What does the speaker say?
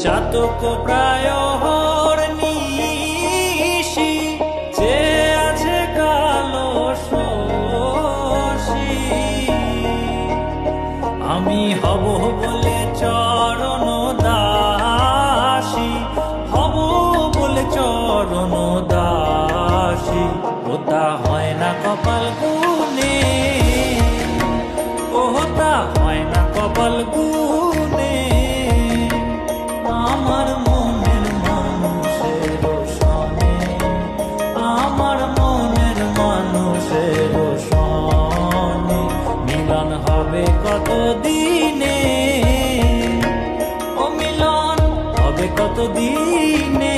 চাতক প্রায় নিশি যে আছে কালো শশী, আমি হব বলে চরণ দাসী, হব বলে চরণ দাসী। ওটা হয় না কপাল গুনে, ওটা হয় না কপাল গুনে। আমার মনের মানুষের সনে, আমার মনের মানুষের সনে মিলন হবে কত দিনে, ও মিলন হবে কত দিনে।